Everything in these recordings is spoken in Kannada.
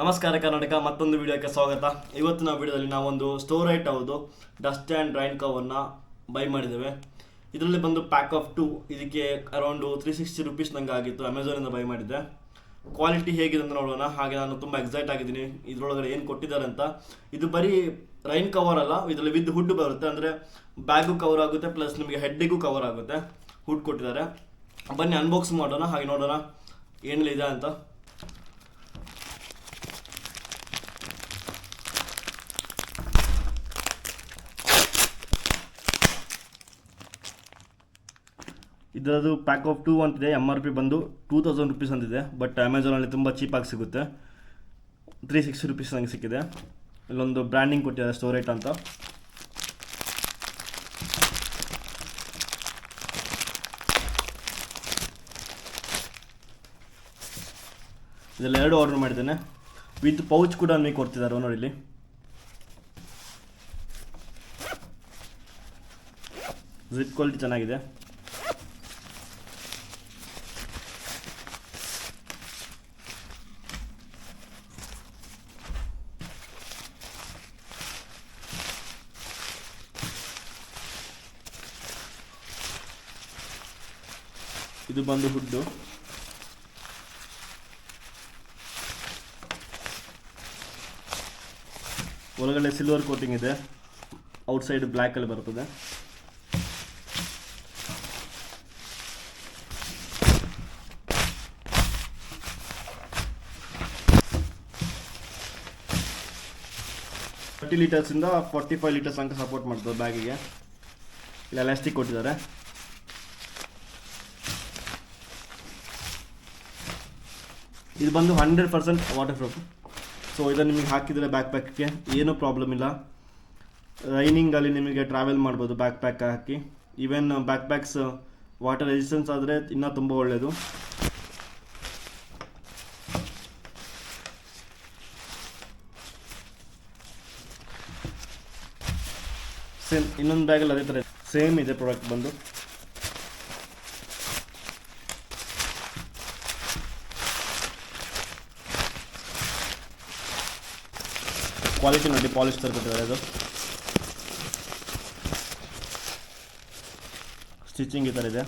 ನಮಸ್ಕಾರ ಕರ್ನಾಟಕ, ಮತ್ತೊಂದು ವಿಡಿಯೋಕ್ಕೆ ಸ್ವಾಗತ. ಇವತ್ತಿನ ವಿಡಿಯೋದಲ್ಲಿ ನಾವೊಂದು ಸ್ಟೋರೈಟ್ ಹೌದು ಡಸ್ಟ್ ಆ್ಯಂಡ್ ಡ್ರೈನ್ ಕವರ್ನ ಬೈ ಮಾಡಿದ್ದೇವೆ. ಇದರಲ್ಲಿ ಬಂದು ಪ್ಯಾಕ್ ಆಫ್ 2, ಇದಕ್ಕೆ ಅರೌಂಡು 360 ರುಪೀಸ್ ನಂಗೆ ಆಗಿತ್ತು. ಅಮೆಝಾನಿಂದ ಬೈ ಮಾಡಿದ್ದೆ. ಕ್ವಾಲಿಟಿ ಹೇಗಿದೆ ಅಂತ ನೋಡೋಣ. ಹಾಗೆ ನಾನು ತುಂಬ ಎಕ್ಸೈಟ್ ಆಗಿದ್ದೀನಿ ಇದರೊಳಗಡೆ ಏನು ಕೊಟ್ಟಿದ್ದಾರೆ ಅಂತ. ಇದು ಬರೀ ರೈನ್ ಕವರ್ ಅಲ್ಲ, ಇದರಲ್ಲಿ ವಿತ್ ಹುಡ್ ಬರುತ್ತೆ, ಅಂದರೆ ಬ್ಯಾಗು ಕವರ್ ಆಗುತ್ತೆ, ಪ್ಲಸ್ ನಿಮಗೆ ಹೆಡ್ಡಿಗೂ ಕವರ್ ಆಗುತ್ತೆ. ಹುಡ್ ಕೊಟ್ಟಿದ್ದಾರೆ. ಬನ್ನಿ ಅನ್ಬಾಕ್ಸ್ ಮಾಡೋಣ, ಹಾಗೆ ನೋಡೋಣ ಏನಿದೆ ಅಂತ. ಇದರದು ಪ್ಯಾಕ್ ಆಫ್ 2 ಅಂತಿದೆ. MRP ಬಂದು 2000 ರುಪೀಸ್ ಅಂತಿದೆ, ಬಟ್ ಅಮೆಝಾನಲ್ಲಿ ತುಂಬ ಚೀಪಾಗಿ ಸಿಗುತ್ತೆ. 360 ರುಪೀಸ್ ನನಗೆ ಸಿಕ್ಕಿದೆ. ಇಲ್ಲೊಂದು ಬ್ರ್ಯಾಂಡಿಂಗ್ ಕೊಟ್ಟಿದ್ದಾರೆ ಸ್ಟೋರೈಟ್ ಅಂತ. ಇದೆಲ್ಲ 2 ಆರ್ಡರ್ ಮಾಡಿದ್ದೇನೆ. ವಿತ್ ಪೌಚ್ ಕೂಡ ನನಗೆ ಕೊಡ್ತಿದ್ದಾರೆ ನೋಡಿ ಇಲ್ಲಿ. ಜಿಪ್ ಕ್ವಾಲಿಟಿ ಚೆನ್ನಾಗಿದೆ. ಇದು ಬಂದು ಹುಡ್ಡು. ಒಳಗಡೆ ಸಿಲ್ವರ್ ಕೋಟಿಂಗ್ ಇದೆ, ಔಟ್ಸೈಡ್ ಬ್ಲ್ಯಾಕಲ್ಲಿ ಬರ್ತದೆ. ಲೀಟರ್ಸಿಂದ 45 ಲೀಟರ್ಸ್ ತನಕ ಸಪೋರ್ಟ್ ಮಾಡ್ತದೆ ಬ್ಯಾಗಿಗೆ. ಇಲ್ಲಿ ಎಲಾಸ್ಟಿಕ್ ಕೊಟ್ಟಿದ್ದಾರೆ. ಇದು ಬಂದು 100% ವಾಟರ್ ಪ್ರೂಫ್. ಸೊ ಇದನ್ನು ನಿಮಗೆ ಹಾಕಿದರೆ ಬ್ಯಾಕ್ ಪ್ಯಾಕ್ಗೆ ಏನೂ ಪ್ರಾಬ್ಲಮ್ ಇಲ್ಲ. ರೈನಿಂಗಲ್ಲಿ ನಿಮಗೆ ಟ್ರಾವೆಲ್ ಮಾಡ್ಬೋದು ಬ್ಯಾಕ್ ಪ್ಯಾಕ್ ಹಾಕಿ. Even backpacks water resistance ಆದರೆ ಇನ್ನೂ ತುಂಬ ಒಳ್ಳೆಯದು. ಸೇಮ್ ಇನ್ನೊಂದು ಬ್ಯಾಗಲ್ಲಿ ಅದೇ ಥರ ಸೇಮ್ ಇದೆ ಪ್ರಾಡಕ್ಟ್ ಬಂದು. ಕ್ವಾಲಿಟಿ ನೋಡಿ, ಪಾಲಿಶ್ ತರ್ಕೊತಿದ್ದಾರೆ. ಅದು ಸ್ಟಿಚಿಂಗ್ ಈ ಥರ ಇದೆ.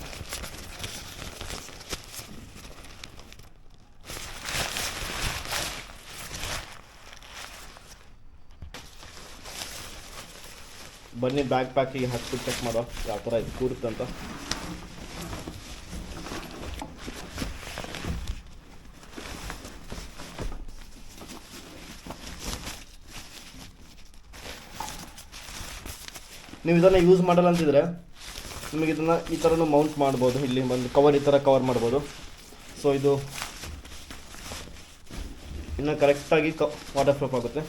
ಬನ್ನಿ ಬ್ಯಾಗ್ ಪ್ಯಾಕಿಗೆ ಹಾಕ್ಬಿಟ್ಟು ಚೆಕ್ ಮಾಡೋ ಯಾವ ಥರ ಇದು ಕೂರುತ್ತಂತ. ನೀವು ಇದನ್ನು ಯೂಸ್ ಮಾಡಲ್ಲ ಅಂತಿದ್ರೆ ನಿಮಗೆ ಇದನ್ನು ಈ ಥರನೂ ಮೌಂಟ್ ಮಾಡ್ಬೋದು. ಇಲ್ಲಿ ಒಂದು ಕವರ್ ಈ ಥರ ಕವರ್ ಮಾಡ್ಬೋದು. ಸೊ ಇದು ಇನ್ನು ಕರೆಕ್ಟಾಗಿ ವಾಟರ್ ಪ್ರೂಫ್ ಆಗುತ್ತೆ.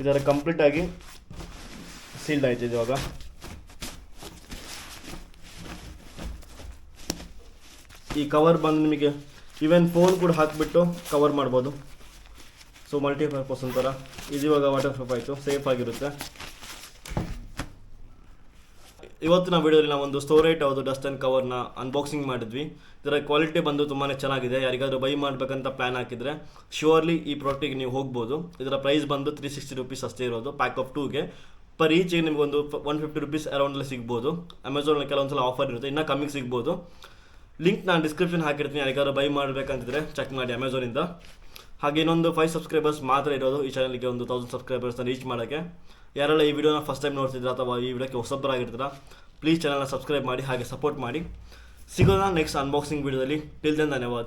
ಇದರ ಕಂಪ್ಲೀಟ್ ಆಗಿ ಸೀಲ್ಡ್ ಆಯ್ತು ಇವಾಗ. ಈ ಕವರ್ ಬಂದು ನಿಮಗೆ ಈವನ್ ಫೋನ್ ಕೂಡ ಹಾಕಿಬಿಟ್ಟು ಕವರ್ ಮಾಡ್ಬೋದು. ಸೊ ಮಲ್ಟಿಪರ್ಪಸ್ ಒಂಥರ ಇದು ಇವಾಗ ವಾಟರ್ ಪ್ರೂಫ್ ಆಯಿತು, ಸೇಫ್ ಆಗಿರುತ್ತೆ. ಇವತ್ತಿನ ವಿಡಿಯೋದಲ್ಲಿ ನಾವೊಂದು ಸ್ಟೋರೈಟ್ ಹೌದು ಡಸ್ಟ್ ಆ್ಯಂಡ್ ಕವರ್ನ ಅನ್ಬಾಕ್ಸಿಂಗ್ ಮಾಡಿದ್ವಿ. ಇದರ ಕ್ವಾಲಿಟಿ ಬಂದು ತುಂಬಾ ಚೆನ್ನಾಗಿದೆ. ಯಾರಿಗಾದರೂ ಬೈ ಮಾಡಬೇಕಂತ ಪ್ಲ್ಯಾನ್ ಹಾಕಿದರೆ ಶ್ಯೂರ್ಲಿ ಈ ಪ್ರಾಡಕ್ಟಿಗೆ ನೀವು ಹೋಗ್ಬೋದು. ಇದರ ಪ್ರೈಸ್ ಬಂದು 360 ರುಪೀಸ್ ಅಷ್ಟೇ ಇರೋದು. ಪ್ಯಾಕ್ ಆಫ್ 2ಗೆ ಪರ್ ಈಚಿಗೆ ನಿಮಗೊಂದು 150 ರುಪೀಸ್ ಅರೌಂಡಲ್ಲಿ ಸಿಗ್ಬೋದು. ಅಮೆಝಾನಲ್ಲಿ ಕೆಲವೊಂದ್ಸಲ ಆಫರ್ ಇರುತ್ತೆ, ಇನ್ನೂ ಕಮ್ಮಿಗೆ ಸಿಗ್ಬೋದು. ಲಿಂಕ್ ನಾನು ಡಿಸ್ಕ್ರಿಪ್ಷನ್ ಹಾಕಿರ್ತೀನಿ. ಯಾರಿಗಾದ್ರು ಬೈ ಮಾಡಬೇಕಂತಿದ್ರೆ ಚೆಕ್ ಮಾಡಿ ಅಮೆಝಾನಿಂದ. ಹಾಗೆ ಇನ್ನೊಂದು 5 ಸಬ್ಸ್ಕ್ರೈಬರ್ಸ್ ಮಾತ್ರ ಇರೋದು ಈ ಚಾನಲ್ಗೆ, ಒಂದು 1000 ಸಬ್ಸ್ಕ್ರೈಬರ್ಸ್ನ ರೀಚ್ ಮಾಡೋಕ್ಕೆ. ಯಾರೆಲ್ಲ ಈ ವಿಡಿಯೋನ ಫಸ್ಟ್ ಟೈಮ್ ನೋಡ್ತಿದ್ದೀರಾ ಅಥವಾ ಈ ವಿಡಿಯೋಕ್ಕೆ ಹೊಸಬರಾಗಿರ್ತೀರಾ, ಪ್ಲೀಸ್ ಚಾನಲ್ನ ಸಬ್ಸ್ಕ್ರೈಬ್ ಮಾಡಿ, ಹಾಗೆ ಸಪೋರ್ಟ್ ಮಾಡಿ. ಸಿಗೋಣ ನೆಕ್ಸ್ಟ್ ಅನ್ಬಾಕ್ಸಿಂಗ್ ವಿಡಿಯೋದಲ್ಲಿ. ಟಿಲ್ ದೆನ್ ಧನ್ಯವಾದ.